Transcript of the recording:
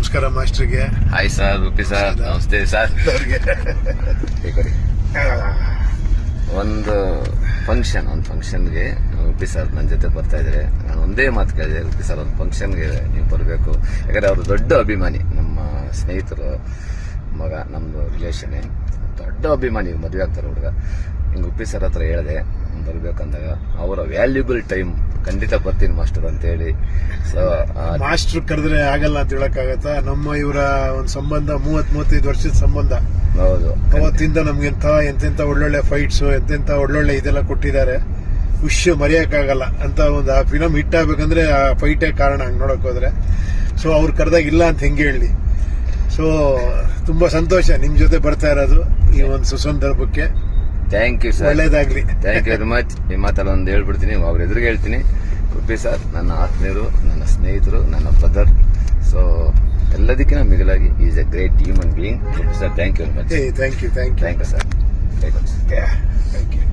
ನಮಸ್ಕಾರ ಮಾಸ್ಟರ್ಗೆ. Hi sir, rupee sir, ನಮಸ್ತೆ sir. ಒಂದು ಫಂಕ್ಷನ್ಗೆ ರೂಪಿ ಸರ್ ನನ್ನ ಜೊತೆ ಬರ್ತಾ ಇದ್ದಾರೆ. ನಾನು ಒಂದೇ ಮಾತು ಕೇಳಿದೆ, ರೂಪಿ ಸರ್ ಒಂದು ಫಂಕ್ಷನ್ಗೆ ನೀವು ಬರಬೇಕು. ಯಾಕಂದ್ರೆ ಅವರು ದೊಡ್ಡ ಅಭಿಮಾನಿ, ನಮ್ಮ ಸ್ನೇಹಿತರು ಮಗ, ನಮ್ಮದು ರಿಲೇಷನ್ನೇ ದೊಡ್ಡ ಅಭಿಮಾನಿ. ಮದುವೆ ಆಗ್ತಾರೆ ಹುಡುಗ. ಹಿಂಗೆ ರೂಪಿ ಸರ್ ಹತ್ರ ಹೇಳಿದೆ ಬರ್ಬೇಕಂದಾಗ ಅವರ ವ್ಯಾಲ್ಯೂಬಲ್ ಟೈಮ್ ಖಂಡಿತ ಬರ್ತೀನಿ ಮಾಸ್ಟರ್ ಅಂತ ಹೇಳಿ. ಸೊ ಮಾಸ್ಟರ್ ಕರೆದ್ರೆ ಆಗಲ್ಲ ಅಂತ ಹೇಳಕ್ಕಾಗತ್ತಾ? ನಮ್ಮ ಇವರ ಒಂದು ಸಂಬಂಧ 30-35 ವರ್ಷದ ಸಂಬಂಧ. ಹೌದು, ಅವತ್ತಿಂದ ನಮ್ಗೆ ಎಂತೆಂತ ಒಳ್ಳೊಳ್ಳೆ ಫೈಟ್ಸ್, ಎಂತೆಂತ ಒಳ್ಳೊಳ್ಳೆ ಇದೆಲ್ಲ ಕೊಟ್ಟಿದ್ದಾರೆ. ವಿಷಯ ಮರೆಯಕ್ಕಾಗಲ್ಲ ಅಂತ ಒಂದು ಆ ಫಿಲಂ ಹಿಟ್ ಆಗ್ಬೇಕಂದ್ರೆ ಆ ಫೈಟೇ ಕಾರಣ, ಹಂಗೆ ನೋಡಕ್ ಹೋದ್ರೆ. ಸೊ ಅವ್ರು ಕರೆದಾಗ ಇಲ್ಲ ಅಂತ ಹೆಂಗೆ ಹೇಳಿ. ಸೊ ತುಂಬಾ ಸಂತೋಷ ನಿಮ್ ಜೊತೆ ಬರ್ತಾ ಇರೋದು ಈ ಒಂದು ಸುಸಂದರ್ಭಕ್ಕೆ. ಥ್ಯಾಂಕ್ ಯು ಸರ್, ಒಳ್ಳೇದಾಗ್ಲಿ. Thank you very much. ಈ ಮಾತಲ್ಲ ಒಂದು ಹೇಳ್ಬಿಡ್ತೀನಿ, ಅವ್ರ ಎದುರಿಗೆ ಹೇಳ್ತೀನಿ. ರೂಪಿ ಸರ್ ನನ್ನ ಆತ್ಮೀಯರು, ನನ್ನ ಸ್ನೇಹಿತರು, ನನ್ನ ಬ್ರದರ್. ಸೊ ಎಲ್ಲದಕ್ಕಿಂತ ಮಿಗಿಲಾಗಿ is a great human being. Rupi sir, thank you very much. Thank you sir. Thank you.